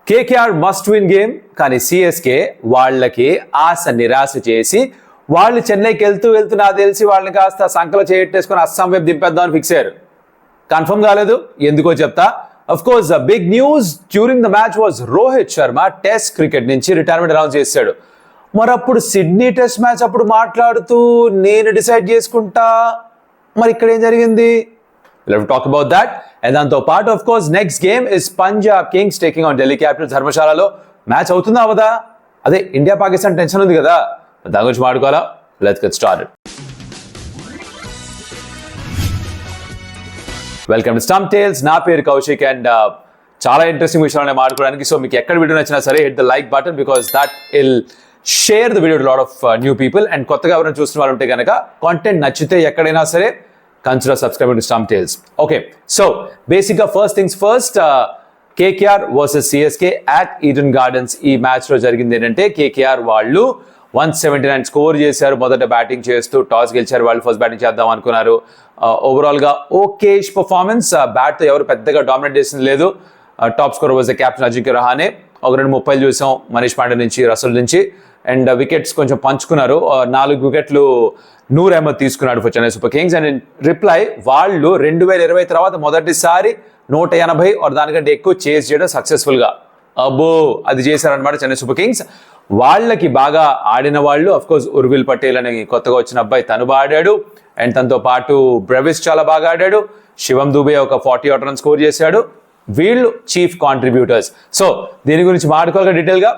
KKR must win game, కానీ CSK వాళ్ళకి ఆశ నిరాశ చేసి వాళ్ళు చెన్నైకి వెళ్తూ నాకు తెలిసి వాళ్ళని కాస్త సంకల చేయట్టేసుకొని అస్సాం వైపు దింపేద్దామని ఫిక్స్ అయ్యారు. కన్ఫర్మ్ కాలేదు, ఎందుకో చెప్తా. Of course big news during the match was Rohit Sharma test cricket నుంచి రిటైర్మెంట్ అనౌన్స్ చేశాడు. మరి అప్పుడు సిడ్నీ టెస్ట్ మ్యాచ్ అప్పుడు మాట్లాడుతూ నేను డిసైడ్ చేసుకుంటా, మరి ఇక్కడ ఏం జరిగింది? We'll have to talk about that. And దాంతో పాటు of course next game is Punjab Kings taking on Delhi Capitals ధర్మశాలలో. మ్యాచ్ అవుతుందా అవదా? అదే ఇండియా పాకిస్తాన్ టెన్షన్ ఉంది కదా, దాని గురించి మాట్లాడుకోవాలా. Let's get started. Welcome to Stump Tales. నా పేరు కౌశిక్ అండ్ చాలా ఇంట్రెస్టింగ్ విషయాలు మాట్లాడుకోవడానికి. సో మీకు ఎక్కడ వీడియో నచ్చినా సరే hit the like button because that will share the video to lot of new people. And కొత్తగా ఎవరైనా చూస్తున్న వాళ్ళు ఉంటే కనుక కాంటెంట్ నచ్చితే ఎక్కడైనా సరే consider subscribing to Stump Tales. Okay, so basically first things first, KKR versus CSK at Eden Gardens. ఈ మ్యాచ్ లో జరిగింది ఏంటంటే KKR వాళ్ళు 179 స్కోర్ చేశారు. మొదట బ్యాటింగ్ చేస్తూ టాస్ గెలిచారు. వాళ్ళు ఫస్ట్ బ్యాటింగ్ చేద్దాం అనుకున్నారు. ఓవరాల్ గా ఓకేష్ పర్ఫార్మెన్స్. బ్యాట్ తో ఎవరు పెద్దగా డామినేట్ చేసింది లేదు. Top score was the captain Ajinkya Rahane. ఒక 2 చూసాం మనీష్ పాండే నుంచి, రసల్ నుంచి. అండ్ వికెట్స్ కొంచెం పంచుకున్నారు. 4 వికెట్లు నూర్ అహ్మద్ తీసుకున్నాడు for Chennai super Kings. And in reply వాళ్ళు 2020 తర్వాత మొదటిసారి 180 దానికంటే ఎక్కువ చేజ్ చేయడం సక్సెస్ఫుల్ గా అబ్బో అది చేశారనమాట చెన్నై సూపర్ కింగ్స్. వాళ్ళకి బాగా ఆడిన వాళ్ళు అఫ్ కోర్స్ ఉర్విల్ పటేల్ అని కొత్తగా వచ్చిన అబ్బాయి తను బాగా ఆడాడు. అండ్ తనతో పాటు బ్రెవిస్ చాలా బాగా ఆడాడు. శివం దుబే ఒక 40 రన్ స్కోర్ చేశాడు. వీళ్ళు చీఫ్ కాంట్రిబ్యూటర్స్. సో దీని గురించి మాట్లాడుకోవాలి డీటెయిల్ గా.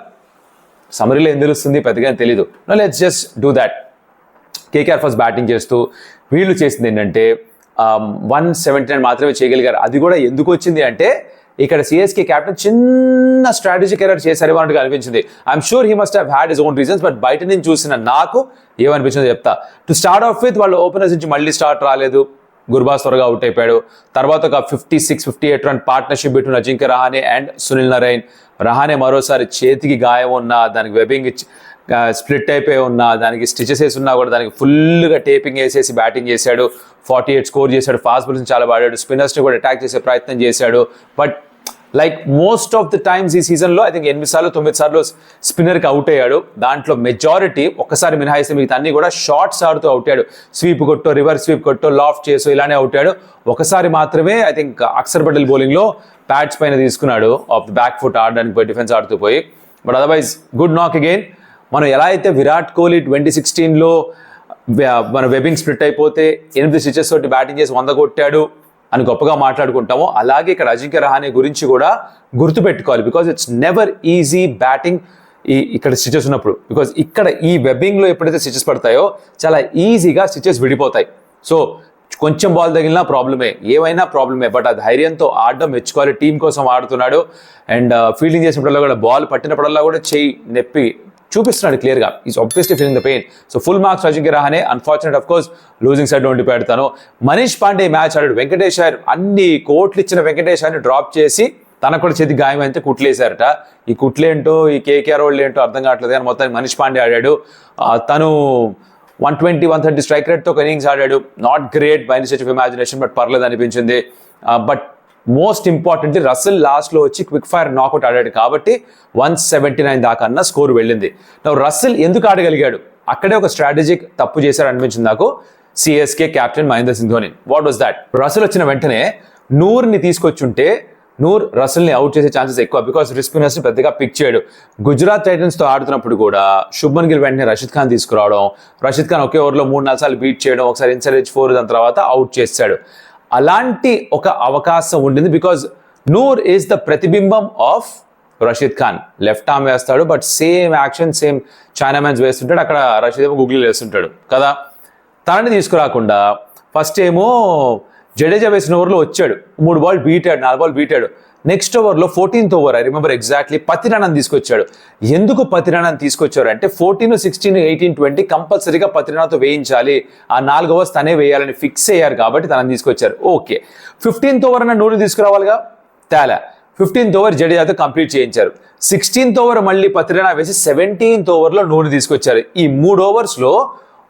సమరీలో ఏం తెలుస్తుంది పెద్దగా తెలీదు. Let's just do that. KKR first batting చేస్తూ వీళ్ళు చేసింది ఏంటంటే 179 మాత్రమే చేయగలిగారు. అది కూడా ఎందుకు వచ్చింది అంటే ఇక్కడ సిఎస్కే క్యాప్టెన్ చిన్న స్ట్రాటజిక్ ఎర్రర్ చేశారేమో అన్నట్టుగా అనిపించింది. I'm sure he must have had his own reasons, but బయట నుంచి చూసిన నాకు ఏమనిపించిందో చెప్తా. టు స్టార్ట్ ఆఫ్ విత్ వాళ్ళు ఓపెనర్స్ నుంచి మళ్ళీ స్టార్ట్ రాలేదు. గుర్బాస్ త్వరగా అవుట్ అయిపోయాడు. తర్వాత ఒక 56-58 run partnership between Ajinkya Rahane and Sunil Narine. Rahane మరోసారి చేతికి గాయం ఉన్నా, దానికి వెబింగ్ స్ప్లిట్ అయిపోయి ఉన్నా, దానికి స్టిచెస్ వేసి ఉన్నా కూడా దానికి ఫుల్గా టేపింగ్ వేసేసి బ్యాటింగ్ చేశాడు. 48 స్కోర్ చేశాడు. ఫాస్ట్ బౌలర్స్ చాలా బాడాడు. స్పిన్నర్స్ని కూడా అటాక్ చేసే ప్రయత్నం చేశాడు. But like most of the times ఈ సీజన్లో ఐ థింక్ 8 సార్లు 9 సార్లు స్పిన్నర్కి అవుట్ అయ్యాడు. దాంట్లో మెజారిటీ ఒక్కసారి మినహాయిస్తే మిగతా అన్ని కూడా షార్ట్స్ ఆడుతూ అవుట్ అయ్యాడు. స్వీప్ కొట్టో, రివర్స్ స్వీప్ కొట్టో, లాఫ్ట్ చేసో ఇలానే అవుట్ అయ్యాడు. ఒకసారి మాత్రమే ఐ థింక్ అక్షర్ పటేల్ బౌలింగ్లో ప్యాడ్స్ పైన తీసుకున్నాడు ఆఫ్ ద బ్యాక్ ఫుట్ ఆడడానికి పోయి, డిఫెన్స్ ఆడుతూ పోయి. బట్ అదర్వైజ్ గుడ్ నాక్ అగైన్. మనం ఎలా అయితే విరాట్ కోహ్లీ 2016లో మన వెబింగ్ స్ప్లిట్ అయిపోతే 8 స్టిచెస్ తోటి బ్యాటింగ్ చేసి 100 కొట్టాడు అని గొప్పగా మాట్లాడుకుంటామో, అలాగే ఇక్కడ అజింక్య రహానే గురించి కూడా గుర్తుపెట్టుకోవాలి. Because it's never easy batting ఇక్కడ స్టిచెస్ ఉన్నప్పుడు. బికాజ్ ఇక్కడ ఈ వెబ్బింగ్లో ఎప్పుడైతే స్టిచెస్ పడతాయో చాలా ఈజీగా స్టిచెస్ విడిపోతాయి. సో కొంచెం బాల్ తగిలినా ప్రాబ్లమే, ఏమైనా ప్రాబ్లమే. బట్ ఆ ధైర్యంతో ఆడడం మెచ్చుకోవాలి. టీం కోసం ఆడుతున్నాడు. అండ్ ఫీల్డింగ్ చేసినప్పుడల్లా కూడా బాల్ పట్టినప్పుడల్లా కూడా చెయ్యి నొప్పి చూపిస్తున్నాడు క్లియర్గా. Is obviously feeling the pain. So full marks Ajinkya Rahane. Unfortunate of course losing side ఉండి పెడతాను. మనీష్ పాండే మ్యాచ్ ఆడాడు. వెంకటేష్ అయ్యర్ అన్ని కోట్లు ఇచ్చిన వెంకటేష్ అయ్యర్ని డ్రాప్ చేసి తనకు కూడా చేతి గాయం అయితే కుట్లేశారట. ఈ కుట్లేంటో ఈ కేకేఆర్ వాళ్ళు ఏంటో అర్థం కావట్లేదు. కానీ మొత్తానికి మనీష్ పాండే ఆడాడు. తను 120-130 స్ట్రైక్ రేట్తో ఒక ఇన్నింగ్స్ ఆడాడు. Not great by any stretch of imagination, but పర్లేదు అనిపించింది. బట్ మోస్ట్ ఇంపార్టెంట్లీ రసల్ లాస్ట్లో వచ్చి క్విక్ ఫైర్ నాకౌట్ ఆడాడు కాబట్టి 179 దాకా అన్న స్కోర్ వెళ్ళింది. రసల్ ఎందుకు ఆడగలిగాడు? అక్కడే ఒక స్ట్రాటజిక్ తప్పు చేశారు అనిపించింది నాకు CSK captain Mahendra Singh Dhoni. What was that? Russell వచ్చిన వెంటనే నూర్ని తీసుకొచ్చుంటే నూర్ రసల్ని అవుట్ చేసే ఛాన్సెస్ ఎక్కువ. బికాస్ స్పిన్నర్స్ని పెద్దగా పిక్ చేయడు. గుజరాత్ టైటన్స్తో ఆడుతున్నప్పుడు కూడా శుభ్మన్ గిల్ వెంటనే రషీద్ ఖాన్ తీసుకురావడం, రషీద్ ఖాన్ ఒకే ఓవర్లో 3-4 సార్లు బీట్ చేయడం, ఒకసారి ఇన్సైడ్ ఎడ్జ్ 4 దాని తర్వాత అవుట్ చేశాడు. అలాంటి ఒక అవకాశం ఉండింది. బికాజ్ నూర్ ఈజ్ ద ప్రతిబింబం of Rashid Khan. Left arm వేస్తాడు, but same action same chinamans వేస్తుంటాడు. అక్కడ రషీద్ ఏమో గూగుల్ వేస్తుంటాడు కదా. తనని తీసుకురాకుండా ఫస్ట్ ఏమో జడేజా వేసిన ఓవర్లో వచ్చాడు, 3 బాల్ బీటాడు, 4 బాల్ బీటాడు. నెక్స్ట్ ఓవర్లో 14th over I remember exactly పతిరాణాన్ని తీసుకొచ్చాడు. ఎందుకు పతిరాణాన్ని తీసుకొచ్చారు అంటే 14, 16, 18, 20 కంపల్సరీగా పతిరాణాతో వేయించాలి. ఆ 4 ఓవర్స్ తనే వేయాలని ఫిక్స్ అయ్యారు కాబట్టి తనని తీసుకొచ్చారు. ఓకే, 15th ఓవర్ అన్న నూనె తీసుకురావాలిగా, తేలా. 15th ఓవర్ జడేజాతో కంప్లీట్ చేయించారు. 16th ఓవర్ మళ్ళీ పతిరాణా వేసి 17th ఓవర్లో నూనె తీసుకొచ్చారు. ఈ 3 ఓవర్స్లో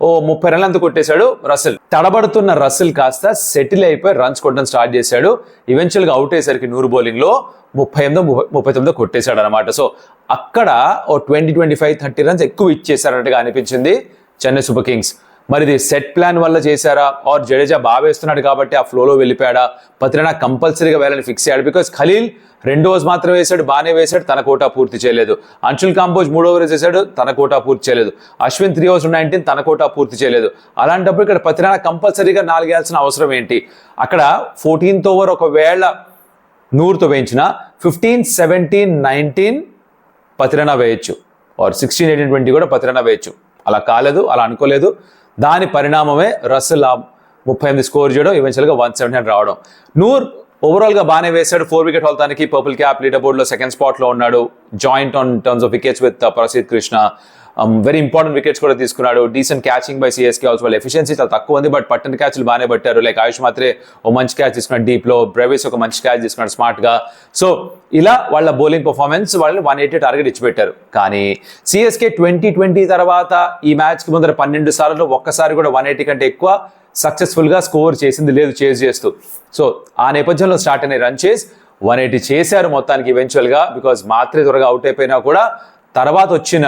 30 రన్లు అంతా కొట్టేశాడు రసెల్. తడబడుతున్న రసెల్ కాస్త సెటిల్ అయిపోయి రన్స్ కొట్టడం స్టార్ట్ చేశాడు. ఈవెన్చువల్గా అవుట్ అయ్యేసరికి 100 బౌలింగ్లో 38 కొట్టేశాడు అనమాట. సో అక్కడ 20-25-30 రన్స్ ఎక్కువ ఇచ్చేశారన్నట్టుగా అనిపించింది చెన్నై సూపర్ కింగ్స్. మరి ఇది సెట్ ప్లాన్ వల్ల చేశారా, ఆర్ జడేజా బాగా వేస్తున్నాడు కాబట్టి ఆ ఫ్లోలో వెళ్ళిపోయాడా, పత్రినా కంపల్సరీగా వేయాలని ఫిక్స్ అయ్యాడు. బికాస్ ఖలీల్ 2 ఓవర్స్ మాత్రం వేశాడు, బాగానే వేశాడు, తన కోటా పూర్తి చేయలేదు. అంశుల్ కాంబోజ్ 3 ఓవర్స్ వేసాడు, తన కోటా పూర్తి చేయలేదు. అశ్విన్ 3 overs 19, తన కోటా పూర్తి చేయలేదు. అలాంటప్పుడు ఇక్కడ పత్రినా కంపల్సరీగా 4 వేయాల్సిన అవసరం ఏంటి? అక్కడ 14th ఓవర్ ఒకవేళ నూరుతో వేయించిన 15, 17, 19 పత్రినా వేయచ్చు, ఆర్ 16, 18, 20 కూడా పత్రినా వేయచ్చు. అలా కాలేదు, అలా అనుకోలేదు. దాని పరిణామమే రసెల్ 38 స్కోర్ చేయడం, ఈవెన్చువల్గా 179 రావడం. నూర్ ఓవరాల్గా బాగానే వేశాడు. 4 వికెట్ హోల్తానికి పర్పుల్ క్యాప్ లీడర్ బోర్డ్లో సెకండ్ స్పాట్లో ఉన్నాడు. Joint on terms of wickets with Prasidh Krishna. Very important wickets కూడా తీసుకున్నాడు. Decent catching by CSK. Also వాళ్ళ ఎఫిషియన్సీ చాలా తక్కువ ఉంది, బట్ పట్టిన క్యాచ్లు బాగానే పట్టారు. లైక్ ఆయుష్ మాత్రే ఓ మంచి క్యాచ్ తీసుకున్నాడు డీప్లో, బ్రెవిస్ ఒక మంచి క్యాచ్ తీసుకున్నాడు స్మార్ట్గా. సో ఇలా వాళ్ళ బౌలింగ్ పర్ఫార్మెన్స్ వాళ్ళని 180 టార్గెట్ ఇచ్చిపెట్టారు. కానీ సిఎస్కే 2020 తర్వాత ఈ మ్యాచ్కి ముందర 12 సార్లు ఒక్కసారి కూడా 180 కంటే ఎక్కువ సక్సెస్ఫుల్గా స్కోర్ చేసింది లేదు చేజ్ చేస్తూ. సో ఆ నేపథ్యంలో స్టార్ట్ అయిన రన్ చేసి 180 చేశారు మొత్తానికి ఈవెన్చువల్గా. బికాజ్ మాత్రే త్వరగా అవుట్ అయిపోయినా కూడా తర్వాత వచ్చిన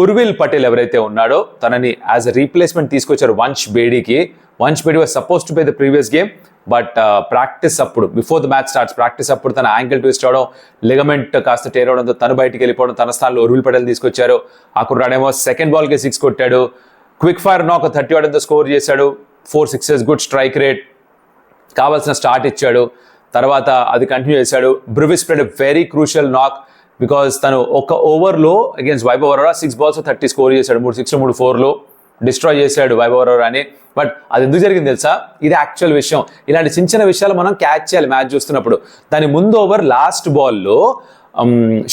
ఉర్విల్ పటేల్ ఎవరైతే ఉన్నాడో తనని యాజ్ అ రీప్లేస్మెంట్ తీసుకొచ్చారు వంశ్ బేడీకి. Vansh Bedi was suppose to play the previous game, but practice అప్పుడు before the match starts practice అప్పుడు తన యాంకిల్ ట్విస్ట్ అవడం, లిగమెంట్ కాస్త టేర్ అవడంతో తను బయటికి వెళ్ళిపోవడం, తన స్థానంలో ఉర్విల్ పటేల్ తీసుకొచ్చారు. ఆ కుర్రాడేమో సెకండ్ బాల్కి 6 కొట్టాడు. క్విక్ ఫైర్ నాక్ 30 ఆడంతో స్కోర్ చేశాడు. 4 sixes, గుడ్ స్ట్రైక్ రేట్, కావాల్సిన స్టార్ట్ ఇచ్చాడు. తర్వాత అది కంటిన్యూ చేశాడు. Brevis played very crucial knock because తను ఒక ఓవర్లో against Vaibhav Arora 6 balls 30 score చేశాడు. 3 6 3 4లో డిస్ట్రాయ్ చేశాడు వైభవ్ అరోరా అని. బట్ అది ఎందుకు జరిగింది తెలుసా? ఇది యాక్చువల్ విషయం. ఇలాంటి చిన్న చిన్న విషయాలు మనం క్యాచ్ చేయాలి మ్యాచ్ చూస్తున్నప్పుడు. దాని ముందు ఓవర్ లాస్ట్ బాల్లో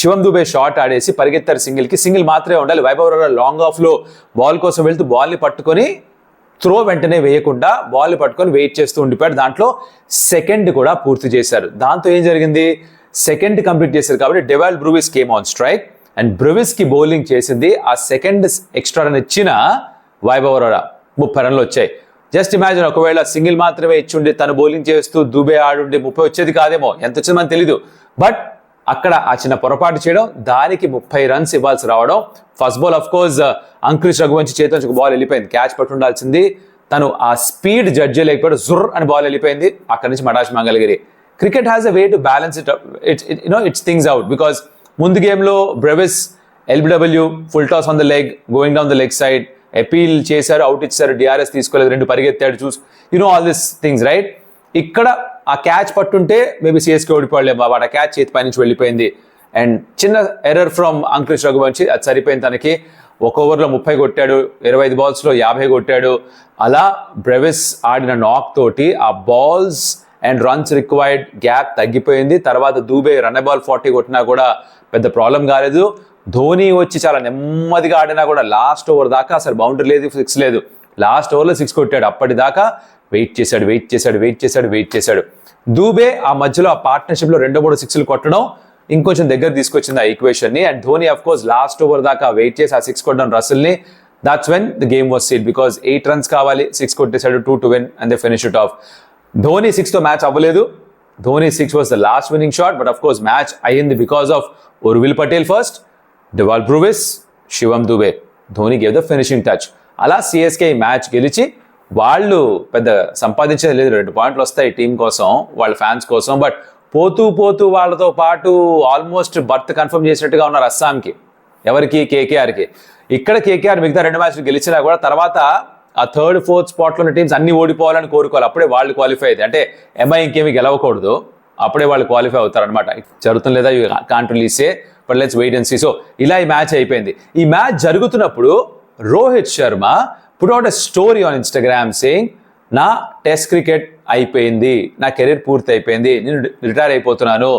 శివం దుబే షాట్ ఆడేసి పరిగెత్తారు సింగిల్కి. సింగిల్ మాత్రమే ఉండాలి. వైభవ్ అరోరా లాంగ్ ఆఫ్లో బాల్ కోసం వెళ్తూ బాల్ని పట్టుకొని త్రో వెంటనే వేయకుండా బాల్ పట్టుకొని వెయిట్ చేస్తూ ఉండిపోయాడు. దాంట్లో సెకండ్ కూడా పూర్తి చేశారు. దాంతో ఏం జరిగింది? సెకండ్ కంప్లీట్ చేశారు కాబట్టి Dewald Brevis came on strike and బ్రూవిస్కి బౌలింగ్ చేసింది ఆ సెకండ్ ఎక్స్ట్రా రన్ ఇచ్చిన వైభవ్ అరోరా. 30 రన్లు వచ్చాయి. జస్ట్ ఇమాజిన్ ఒకవేళ సింగిల్ మాత్రమే ఇచ్చుండి తను బౌలింగ్ చేస్తూ దుబే ఆడుండి 30 వచ్చేది కాదేమో, ఎంత వచ్చింది మనకు తెలీదు. బట్ అక్కడ ఆ చిన్న పొరపాటు చేయడం, దానికి 30 రన్స్ ఇవ్వాల్సి రావడం. First ball of course Ankush Raghuvanshi చేతిలో ఒక బాల్ వెళ్ళిపోయింది, క్యాచ్ పట్టుండాల్సింది. తను ఆ స్పీడ్ జడ్జ్ చేయలేకపోయాడు, జుర్ అని బాల్ వెళ్ళిపోయింది. అక్కడి నుంచి మడాష్ మంగళగిరి. Cricket has a way to balance its things out. Because ముందు గేమ్లో Brevis LBW full toss on the leg going down the leg side appeal చేశారు, అవుట్ ఇచ్చారు, డిఆర్ఎస్ తీసుకోలేదు, 2 పరిగెత్తాడు. All this things right. ఇక్కడ ఆ క్యాచ్ పట్టుంటే మేబీ సిఎస్కే ఓడిపోలేము, వాడు ఆ క్యాచ్ చేతి పై నుంచి వెళ్ళిపోయింది. అండ్ చిన్న ఎర్రర్ ఫ్రమ్ అంకుష్ రఘువంశీ, అది సరిపోయింది తనకి. ఒక ఓవర్లో 30 కొట్టాడు, 25 balls 50 కొట్టాడు. అలా బ్రెవిస్ ఆడిన నాక్ తోటి ఆ balls and runs required gap తగ్గిపోయింది. తర్వాత దూబే రన్ బాల్ 40 కొట్టినా కూడా పెద్ద ప్రాబ్లం కాలేదు. ధోని వచ్చి చాలా నెమ్మదిగా ఆడినా కూడా లాస్ట్ ఓవర్ దాకా అసలు బౌండరీ లేదు, 6 లేదు. లాస్ట్ ఓవర్లో 6 కొట్టాడు. అప్పటిదాకా వెయిట్ చేశాడు. దూబే ఆ మధ్యలో ఆ పార్ట్నర్షిప్లో 2-3 6లు కొట్టడం ఇంకొంచెం దగ్గర తీసుకొచ్చింది ఆ ఈక్వేషన్ని. And Dhoni of course last over దాకా వెయిట్ చేసి ఆ 6 కొట్టడం రసల్ని. That's when the game was sealed because 8 runs కావాలి, 6 కొట్టేశాడు, 2 to win and they finish it off. Dhoni 6తో మ్యాచ్ అవ్వలేదు. Dhoni 6 was the last winning shot. But of course match అయ్యింది because of Urvil Patel first, Dewald Brevis, Shivam Dube. Dhoni gave the finishing touch. అలా CSK ఈ match గెలిచి వాళ్ళు పెద్ద సంపాదించేది లేదు, 2 points వస్తాయి టీం కోసం, వాళ్ళ ఫ్యాన్స్ కోసం. బట్ పోతూ వాళ్ళతో పాటు ఆల్మోస్ట్ బర్త్ కన్ఫర్మ్ చేసినట్టుగా ఉన్నారు అస్సాంకి. ఎవరికి? కేకేఆర్కి. ఇక్కడ కేకేఆర్ మిగతా 2 మ్యాచ్లు గెలిచినా కూడా తర్వాత ఆ 3rd, 4th స్పాట్లో ఉన్న టీమ్స్ అన్ని ఓడిపోవాలని కోరుకోవాలి. అప్పుడే వాళ్ళు క్వాలిఫై అయ్యేది. అంటే ఎంఐ ఇంకేమి గెలవకూడదు, అప్పుడే వాళ్ళు క్వాలిఫై అవుతారు అనమాట. జరుగుతుంది లేదా you can't really say, but let's wait and see. So ఇలా ఈ మ్యాచ్ అయిపోయింది. ఈ మ్యాచ్ జరుగుతున్నప్పుడు Rohit Sharma put out a story on Instagram saying నా టెస్ట్ క్రికెట్ అయిపోయింది, నా కెరీర్ పూర్తి అయిపోయింది, నేను రిటైర్ అయిపోతున్నాను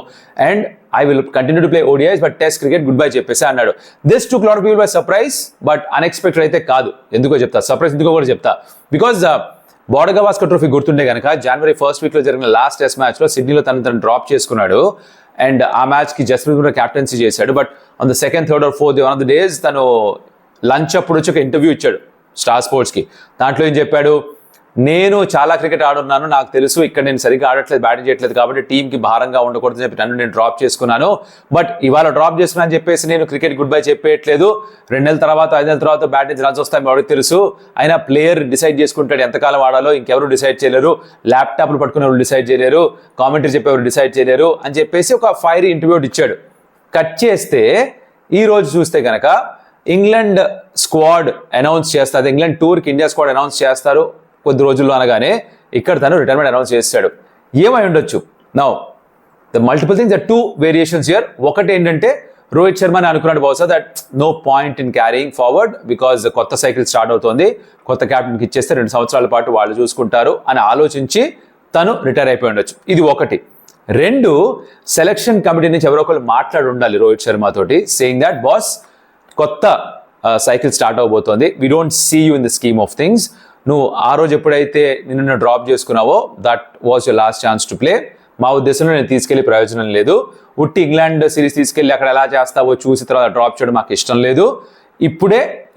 and I will continue to play ODIs but test cricket goodbye చెప్పేసి అన్నాడు. This took lot of people by surprise, but unexpected అయితే కాదు. ఎందుకో చెప్తా, సర్ప్రైజ్ ఎందుకో కూడా చెప్తా. బికాజ్ బోర్డర్ గవాస్కర్ ట్రోఫీ గుర్తుండే కనుక January 1st weekలో జరిగిన లాస్ట్ టెస్ట్ మ్యాచ్లో సిడ్నీలో తను డ్రాప్ చేసుకున్నాడు అండ్ ఆ మ్యాచ్కి జస్ప్రీత్ బుమ్రా క్యాప్టెన్సీ చేశాడు. But on the 2nd, 3rd or 4th one of the days తను లంచ్ అప్పుడు వచ్చి ఒక ఇంటర్వ్యూ ఇచ్చాడు స్టార్ స్పోర్ట్స్కి. దాంట్లో ఏం చెప్పాడు, నేను చాలా క్రికెట్ ఆడున్నాను, నాకు తెలుసు ఇక్కడ నేను సరిగ్గా ఆడట్లేదు, బ్యాటింగ్ చేయట్లేదు, కాబట్టి టీంకి భారంగా ఉండకూడదని చెప్పి నన్ను నేను డ్రాప్ చేసుకున్నాను. బట్ ఇవాళ డ్రాప్ చేసుకున్నా అని చెప్పేసి నేను క్రికెట్ గుడ్ బై చెప్పేయట్లేదు. 2 నెలల తర్వాత 5 నెలల తర్వాత బ్యాట్ నుంచి రన్స్ వస్తాయని ఎవరికి తెలుసు. అయినా ప్లేయర్ డిసైడ్ చేసుకుంటాడు ఎంతకాలం ఆడాలో, ఇంకెవరు డిసైడ్ చేయలేరు, ల్యాప్టాప్లు పట్టుకునే వాళ్ళు డిసైడ్ చేయలేరు, కామెంటరీ చెప్పేవారు డిసైడ్ చేయలేరు అని చెప్పేసి ఒక ఫైర్ ఇంటర్వ్యూ ఇచ్చాడు. కట్ చేస్తే ఈ రోజు చూస్తే కనుక ఇంగ్లాండ్ స్క్వాడ్ అనౌన్స్ చేస్తారు, ఇంగ్లాండ్ టూర్కి ఇండియా స్క్వాడ్ అనౌన్స్ చేస్తారు కొద్ది రోజుల్లో అనగానే ఇక్కడ తను రిటైర్మెంట్ అనౌన్స్ చేస్తాడు. ఏమై ఉండొచ్చు? Now the multiple things, the 2 variations here. ఒకటి ఏంటంటే రోహిత్ శర్మని అనుకున్నాడు బహుశా that no point in carrying forward because కొత్త సైకిల్ స్టార్ట్ అవుతుంది, కొత్త క్యాప్టెన్కి ఇచ్చేస్తే 2 సంవత్సరాల పాటు వాళ్ళు చూసుకుంటారు అని ఆలోచించి తను రిటైర్ అయిపోయి ఉండొచ్చు. ఇది ఒకటి. 2, సెలక్షన్ కమిటీ నుంచి ఎవరో ఒకళ్ళు మాట్లాడి ఉండాలి రోహిత్ శర్మ తోటి, సేయింగ్ దట్ బాస్ కొత్త సైకిల్ స్టార్ట్ అవబోతోంది, we don't see you in the scheme of things. నువ్వు ఆ రోజు ఎప్పుడైతే నిన్ను డ్రాప్ చేసుకున్నావో that was your last chance to play. మా ఉద్దేశంలో నేను తీసుకెళ్లి ప్రయోజనం లేదు. ఉట్టి ఇంగ్లాండ్ సిరీస్ తీసుకెళ్లి అక్కడ ఎలా చేస్తావో చూసి తర్వాత డ్రాప్ చేయడం మాకు ఇష్టం లేదు.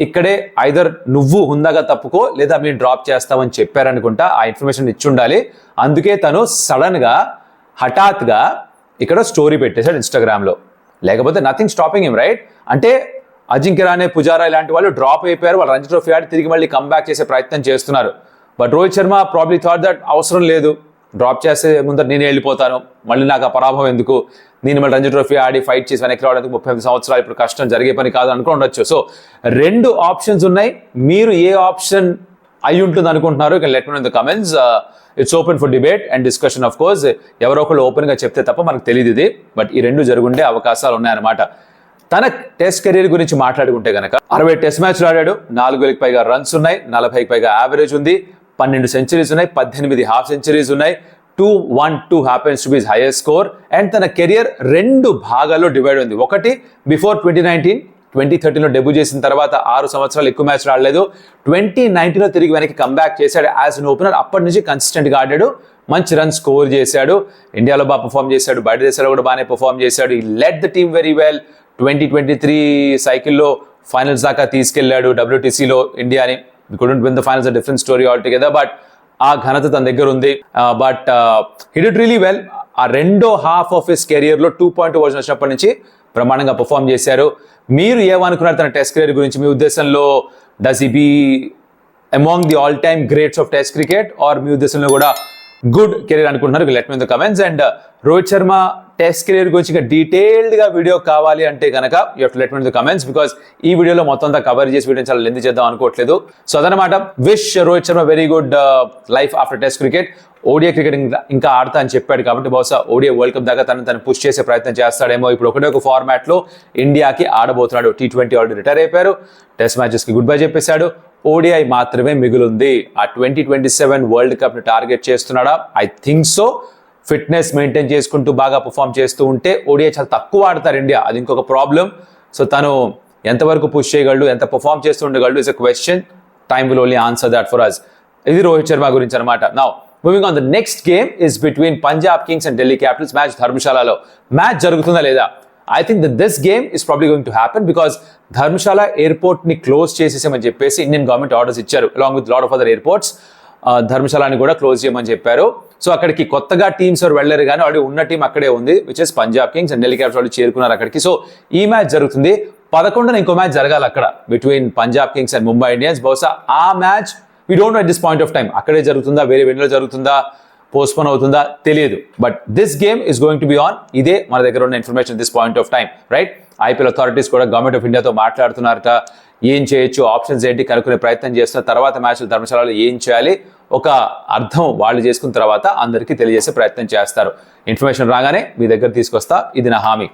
ఇక్కడే ఐదర్ నువ్వు హుందాగా తప్పుకో లేదా మీరు డ్రాప్ చేస్తామని చెప్పారనుకుంటా, ఆ ఇన్ఫర్మేషన్ ఇచ్చి ఉండాలి. అందుకే తను సడన్గా హఠాత్గా ఇక్కడ స్టోరీ పెట్టేశాడు ఇన్స్టాగ్రామ్లో. లేకపోతే నథింగ్ స్టాపింగ్ హిమ్, రైట్? అంటే అజింక్య రాణే, పుజారా ఇలాంటి వాళ్ళు డ్రాప్ అయిపోయారు, వాళ్ళు రంజీ ట్రోఫీ ఆడి తిరిగి మళ్ళీ కంబ్యాక్ చేసే ప్రయత్నం చేస్తున్నారు. But Rohit Sharma probably thought that అవసరం లేదు, డ్రాప్ చేసే ముందర నేను వెళ్ళిపోతాను, మళ్ళీ నాకు ఆ పరాభవం ఎందుకు, నేను మళ్ళీ రంజీ ట్రోఫీ ఆడి ఫైట్ చేసి వెనక్కి రావడానికి 35 సంవత్సరాలు ఇప్పుడు కష్టం, జరిగే పని కాదు అనుకుని ఉండొచ్చు. సో 2 ఆప్షన్స్ ఉన్నాయి. మీరు ఏ ఆప్షన్ అయి ఉంటుంది అనుకుంటున్నారు? Let me know in the comments. It's open for debate and discussion. Of course ఎవరో ఒకళ్ళు ఓపెన్గా చెప్తే తప్ప మనకు తెలియదు ఇది. బట్ ఈ 2 జరుగుండే అవకాశాలు ఉన్నాయన్నమాట. తన టెస్ట్ కెరీర్ గురించి మాట్లాడుకుంటే కనుక 60 టెస్ట్ మ్యాచ్లు ఆడాడు, 4,000కి పైగా రన్స్ ఉన్నాయి, 40కి పైగా యావరేజ్ ఉంది, 12 సెంచరీస్ ఉన్నాయి, 18 హాఫ్ సెంచరీస్ ఉన్నాయి, 212 happens to be his highest score. And తన కెరియర్ 2 భాగాల్లో డివైడ్ ఉంది. ఒకటి బిఫోర్ 2013లో డెబ్యూ చేసిన తర్వాత 6 సంవత్సరాలు ఎక్కువ మ్యాచ్లు ఆడలేదు. 2019లో తిరిగి వెనక్కి కంబ్యాక్ చేశాడు యాజ్ అన్ ఓపెనర్. అప్పటి నుంచి కన్సిస్టెంట్గా ఆడాడు, మంచి రన్ స్కోర్ చేశాడు, ఇండియాలో బాగా పర్ఫామ్ చేశాడు, బయట దేశాల్లో కూడా బాగానే పర్ఫామ్ చేశాడు. ఈ led the team very well. 2023 సైకిల్లో ఫైనల్స్ దాకా తీసుకెళ్లాడు WTCలో ఇండియాని. We couldn't win the finals, a different story all together. But ఆ ఘనత తన దగ్గర ఉంది. But he did really well. ఆ రెండో హాఫ్ ఆఫ్ హిస్ కెరియర్లో 2.2 వర్షన్ వచ్చినప్పటి నుంచి బ్రహ్మాండంగా పర్ఫామ్ చేశారు. మీరు ఏమనుకున్నారు తన టెస్ట్ కెరీర్ గురించి? మీ ఉద్దేశంలో does he be among the all time greats of test cricket, or మీ ఉద్దేశంలో కూడా గుడ్ కెరీర్ అనుకుంటున్నారు? Let me in the comments. And Rohit Sharma test career గురించి ఇంకా డీటెయిల్డ్గా వీడియో కావాలి అంటే కనుక you have to let me in the comments, because ఈ వీడియోలో మొత్తం అంతా కవర్ చేసి వీడియో చాలా లెంత్ చేద్దాం అనుకోవట్లేదు. సో అదనమాట. Wish Rohit Sharma very good life after test cricket. ODI cricket ఇంకా ఆడతా అని చెప్పాడు కాబట్టి బహుశా ఓడిఐ వరల్డ్ కప్ దాకా తను పుష్ చేసే ప్రయత్నం చేస్తాడేమో. ఇప్పుడు ఒక ఫార్మాట్లో ఇండియాకి ఆడబోతున్నాడు. T20 ఆల్రెడీ రిటైర్ అయిపోయారు, టెస్ట్ మ్యాచెస్కి గుడ్ బై చెప్పేశాడు. ఓడిఐ మాత్రమే మిగులుంది. ఆ 2027 వరల్డ్ కప్ని టార్గెట్ చేస్తున్నాడా? I think so. Fitness maintain చేసుకుంటూ బాగా పర్ఫామ్ చేస్తూ ఉంటే ఓడిఐ చాలా తక్కువ ఆడతారు ఇండియా, అది ఇంకొక ప్రాబ్లం. సో తను ఎంతవరకు పుష్ చేయగలడు, ఎంత పర్ఫామ్ చేస్తూ ఉండగలడు is a question. Time will only answer that for us. ఇది రోహిత్ శర్మ గురించి అనమాట. Now moving on, the next game is between Punjab Kings and Delhi Capitals. Match ధర్మశాలలో. మ్యాచ్ జరుగుతుందా లేదా? I think that this game is probably going to happen because Dharamsala airport ని close చేసేసామని చెప్పేసి Indian government orders ఇచ్చారు, along with lot of other airports. ధర్మశాలని కూడా close చేయమని చెప్పారు. సో అక్కడికి కొత్తగా టీమ్స్ ఎవరు వెళ్ళారు కానీ ఆల్రెడీ ఉన్న టీం అక్కడే ఉంది, which is Punjab Kings and Delhi Capitals వాళ్ళు చేరుకున్నారు అక్కడికి. సో ఈ మ్యాచ్ జరుగుతుంది. 11న ఇంకో మ్యాచ్ జరగాలి అక్కడ between Punjab Kings and Mumbai Indians. బహుశా ఆ match we don't know at this point of time అక్కడే జరుగుతుందా, వేరే వెంటనే జరుగుతుందా, పోస్ట్పోన్ అవుతుందా తెలియదు. But this game is going to be on. ఇదే మన దగ్గర ఉన్న information this point of time, right? IPL authorities కూడా గవర్నమెంట్ ఆఫ్ ఇండియాతో మాట్లాడుతున్నారట. ఏం చేయొచ్చు, ఆప్షన్స్ ఏంటి కనుక్కునే ప్రయత్నం చేస్తున్న తర్వాత మ్యాచ్లు ధర్మశాలలో ఏం చేయాలి ఒక అర్థం వాళ్ళు చేసుకున్న తర్వాత అందరికీ తెలియజేసే ప్రయత్నం చేస్తారు. ఇన్ఫర్మేషన్ రాగానే మీ దగ్గర తీసుకొస్తా, ఇది నా హామీ.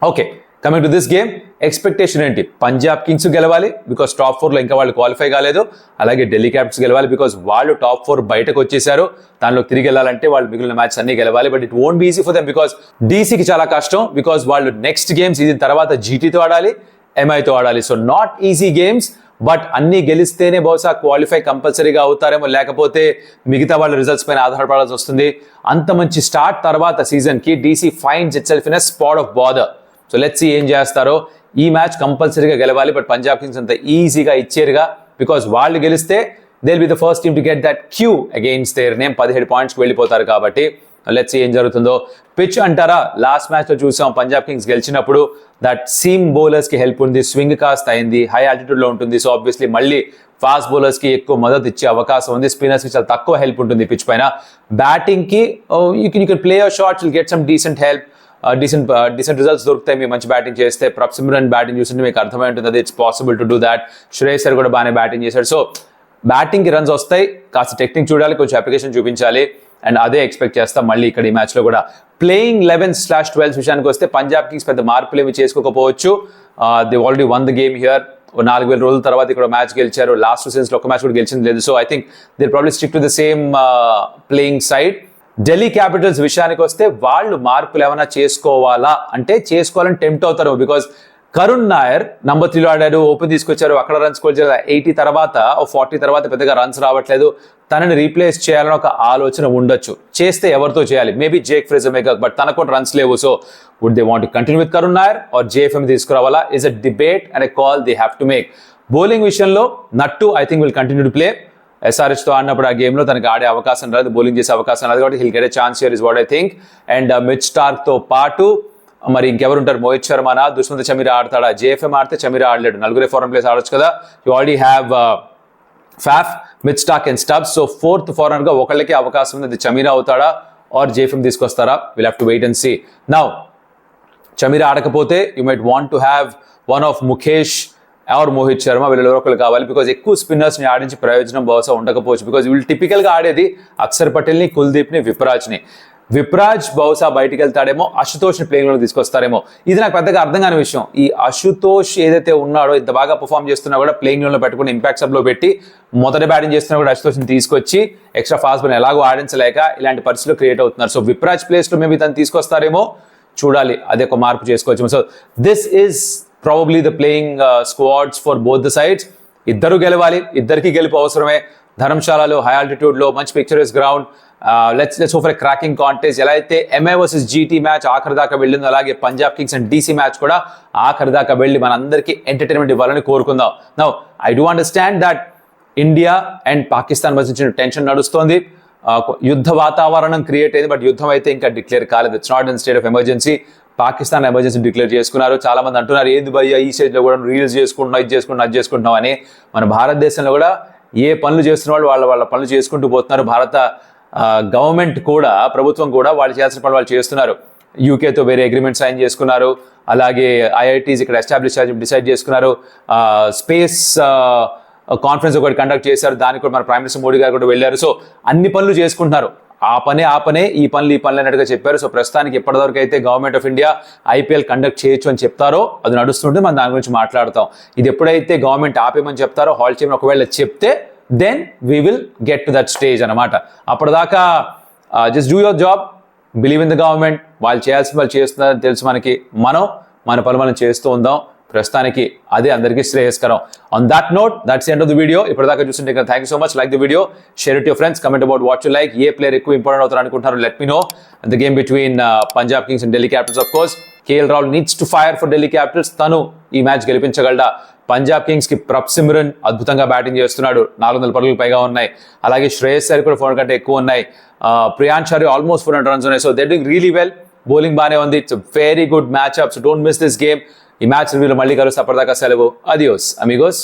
Okay, coming to this game, expectation ఏంటి? పంజాబ్ కింగ్స్ గెలవాలి బికాస్ టాప్ 4లో ఇంకా వాళ్ళు క్వాలిఫై కాలేదు. అలాగే ఢిల్లీ క్యాపిటల్స్ గెలవాలి బికాస్ వాళ్ళు టాప్ 4 బయటకు వచ్చేసారు. దానిలో తిరిగి వెళ్ళాలంటే వాళ్ళు మిగిలిన మ్యాచ్ అన్ని గెలవాలి. But it won't be easy for them because డీసీకి చాలా కష్టం. బికాస్ వాళ్ళు నెక్స్ట్ గేమ్స్ ఇది తర్వాత జీటీతో ఆడాలి, ఎంఐతో ఆడాలి. So not easy games. But అన్ని గెలిస్తేనే బహుశా క్వాలిఫై కంపల్సరీగా అవుతారేమో, లేకపోతే మిగతా వాళ్ళ రిజల్ట్స్ పైన ఆధారపడాల్సి వస్తుంది. అంత మంచి స్టార్ట్ తర్వాత సీజన్కి DC finds itself in a spot of bother. So let's see ఏం చేస్తారో. ఈ మ్యాచ్ కంపల్సరీగా గెలవాలి. బట్ పంజాబ్ కింగ్స్ అంత ఈజీగా ఇచ్చేరుగా బికాస్ వాళ్ళు గెలిస్తే they will be the first team to get that Q against their name. 17 పాయింట్స్కి వెళ్ళిపోతారు కాబట్టి లెట్స్ సీ ఏం జరుగుతుందో. పిచ్ అంటారా, లాస్ట్ మ్యాచ్లో చూసాం పంజాబ్ కింగ్స్ గెలిచినప్పుడు దట్ సీమ్ బౌలర్స్కి హెల్ప్ ఉంది, స్వింగ్ కాస్త అయింది, హై ఆల్టిట్యూడ్లో ఉంటుంది. సో ఆబ్వియస్లీ మళ్ళీ ఫాస్ట్ బౌలర్స్కి ఎక్కువ మద్దతు ఇచ్చే అవకాశం ఉంది, స్పిన్నర్స్కి చాలా తక్కువ హెల్ప్ ఉంటుంది పిచ్ పైన. బ్యాటింగ్కి you can play your shots, will get some decent help, decent results దొరుకుతాయి మీరు మంచి బ్యాటింగ్ చేస్తే. ప్రప్సిమ్రన్ బ్యాటింగ్ చూస్తుంటే మీకు అర్థమై ఉంటుంది, అది it's possible to do that. Shreyas Iyer కూడా బాగానే బ్యాటింగ్ చేశాడు. సో బ్యాటింగ్కి రన్స్ వస్తాయి, కాస్త టెక్నిక్ చూడాలి, కొంచెం అప్లికేషన్ చూపించాలి, అండ్ అదే ఎక్స్పెక్ట్ చేస్తాం మళ్ళీ ఇక్కడ ఈ మ్యాచ్లో కూడా. ప్లేయింగ్ 11/12 విషయానికి వస్తే పంజాబ్ కింగ్స్ పెద్ద మార్పులు ఏమి చేసుకోకపోవచ్చు. They already won the game here. 4,000 రోజుల తర్వాత ఇక్కడ మ్యాచ్ గెలిచారు. లాస్ట్ సీజన్స్లో ఒక మ్యాచ్ కూడా గెలిచింది లేదు. So I think they probably stick to the same playing side. Delhi Capitals విషయానికి వస్తే వాళ్ళు మార్పులు ఏమైనా చేసుకోవాలా అంటే చేసుకోవాలని టెంప్ట్ అవుతారు. బికాజ్ కరుణ్ నాయర్ నంబర్ 3లో ఆడాడు, ఓపెన్ తీసుకొచ్చారు, అక్కడ రన్స్ కొచ్చారు. 80 తర్వాత 40 తర్వాత పెద్దగా రన్స్ రావట్లేదు, తనని రీప్లేస్ చేయాలని ఒక ఆలోచన ఉండొచ్చు. చేస్తే ఎవరితో చేయాలి? Maybe Jake Fraser McGurk, but తనకు కూడా రన్స్ లేవు. So would they want to continue with Karun Nair or JFM తీసుకురావాలా is a debate and a call they have to make. బౌలింగ్ విషయంలో నట్టు I think will continue to play. SRHతో ఆడినప్పుడు ఆ గేమ్లో తనకి ఆడే అవకాశం రాదు, బౌలింగ్ చేసే అవకాశం రాదు, కాబట్టి he'll get a chance here is what I think. And Mitch స్టార్క్తో పాటు మరి ఇంకెవరు ఉంటారు? మోహిత్ శర్మనా, దుష్మంత్ చమీరా ఆడతాడా? జేఎఫ్ఎం ఆడితే చమీరా ఆడలేడు, నలుగురే ఫారెన్ ప్లేయర్స్ ఆడొచ్చు కదా. You already have Faf, Mitch Starc and Stubbs. So 4th ఫారెనర్గా ఒకళ్ళకి అవకాశం ఉంది, అది చమీరా అవుతాడా ఆర్ జేఎఫ్ఎం తీసుకొస్తారా? Will have to wait and see. Now Chameera ఆడకపోతే you might want to have one of Mukesh are Mohit Sharma, వీళ్ళు ఒకరు కావాలి. బికాజ్ ఎక్కువ స్పిన్నర్స్ని ఆడించి ప్రయోజనం బహుశా ఉండకపోవచ్చు. బికాజ్ వీళ్ళు టిపికల్గా ఆడేది అక్షర్ పటేల్ని, కుల్దీప్ని, విప్రాజ్ని. విప్రాజ్ బహుశా బయటికి వెళ్తాడేమో, అశుతోష్ని ప్లేయింగ్లో తీసుకొస్తారేమో. ఇది నాకు పెద్దగా అర్థం కాని విషయం. ఈ అశుతోష్ ఏదైతే ఉన్నాడో, ఇంత బాగా పర్ఫామ్ చేస్తున్నా కూడా ప్లేయింగ్లో పెట్టుకుని ఇంపాక్ట్ సబ్లో పెట్టి మొదటి బ్యాటింగ్ చేస్తున్నా కూడా అశుతోష్ని తీసుకొచ్చి ఎక్స్ట్రా ఫాస్ట్ బాల్ ఎలాగో ఆడించలేక ఇలాంటి పరిస్థితులు క్రియేట్ అవుతున్నారు. సో విప్రాజ్ ప్లేస్లో మేబీ తను తీసుకొస్తారేమో, చూడాలి, అదే ఒక మార్పు చేసుకోవచ్చు. So this is probably the playing squads for both the sides. ఇద్దరు గెలవాలి, ఇద్దరికి గెలుపు అవసరమే. ధర్మశాలలో హై ఆల్టిట్యూడ్లో మంచి picturesque ground. Let's hope for cracking contest. ఎలా అయితే ఎంఐ వర్సెస్ జీటీ మ్యాచ్ ఆఖరి దాకా వెళ్ళిందో, అలాగే Punjab Kings and DC match కూడా ఆఖరి దాకా వెళ్ళి మనందరికీ ఎంటర్టైన్మెంట్ ఇవ్వాలని కోరుకుందాం. Now I do understand that India and Pakistan మధ్య టెన్షన్ నడుస్తోంది, యుద్ధ వాతావరణం క్రియేట్ అయింది. బట్ యుద్ధం అయితే ఇంకా డిక్లేర్ కాలేదు. It's not in state of emergency. Pakistan emergency declare చేసుకున్నారు. చాలా మంది అంటున్నారు, ఏది భయ్యా ఈ స్టేజ్లో కూడా రీల్స్ చేసుకుంటున్నాం, ఇది చేసుకుంటున్నాం, అది చేసుకుంటున్నాం అని. మన భారతదేశంలో కూడా ఏ పనులు చేస్తున్న వాళ్ళు వాళ్ళ పనులు చేసుకుంటూ పోతున్నారు. భారత గవర్నమెంట్ కూడా, ప్రభుత్వం కూడా వాళ్ళు చేయాల్సిన పనులు వాళ్ళు చేస్తున్నారు. యూకేతో వేరే అగ్రిమెంట్ సైన్ చేసుకున్నారు, అలాగే ఐఐటీస్ ఇక్కడ ఎస్టాబ్లిష్ డిసైడ్ చేసుకున్నారు, స్పేస్ కాన్ఫరెన్స్ ఒకటి కండక్ట్ చేశారు, దానికి కూడా మన ప్రైమ్ మినిస్టర్ మోడీ గారు కూడా వెళ్ళారు. సో అన్ని పనులు చేసుకుంటున్నారు. ఆ పనే ఈ పనులు అన్నట్టుగా చెప్పారు. సో ప్రస్తుతానికి ఎప్పటివరకు అయితే government of India IPL conduct చేయొచ్చు అని చెప్తారో అది నడుస్తుంటే మనం దాని గురించి మాట్లాడతాం. ఇది ఎప్పుడైతే గవర్నమెంట్ ఆపేమని చెప్తారో, హాల్ట్ చేయమని ఒకవేళ చెప్తే then we will get to that stage అనమాట. అప్పటిదాకా just do your job, believe in the government. వాళ్ళు చేయాల్సిన వాళ్ళు చేస్తున్నారని తెలుసు మనకి. మన పనులు మనం చేస్తూ ఉందాం. ప్రస్తుతానికి అదే అందరికీ శ్రేయస్కరం. On that note, that's end of the video. ఇప్పటిదాకా చూస్తుంటే thank you so much. Like the video, share it your friends, comment about what you like. ఏ ప్లేయర్ ఎక్కువ ఇంపార్టెంట్ అవుతారు అనుకుంటున్నారు, let me know. The game between Punjab Kings and Delhi Capitals. Of course KL Rahul needs to fire for Delhi Capitals. తను ఈ match గెలిపించగలడా? Punjab Kings కి ప్రప్సిమ్రన్ అద్భుతంగా batting చేస్తున్నాడు, 400 పరుగులు పైగా ఉన్నాయి. అలాగే శ్రేయస్ అయ్యర్ కూడా 400 కంటే ఎక్కువ ఉన్నాయి. ప్రియాంశ్ చారి ఆల్మోస్ట్ 400 రన్స్ ఉన్నాయి. So they doing really well. Bowling బాగానే ఉంది. It's very good match up. So don't miss this game. ఈ మ్యాచ్ రివ్యూలో మళ్ళీ కలుస్తే, అప్పటిదాకా సెలవు. Adios Amigos.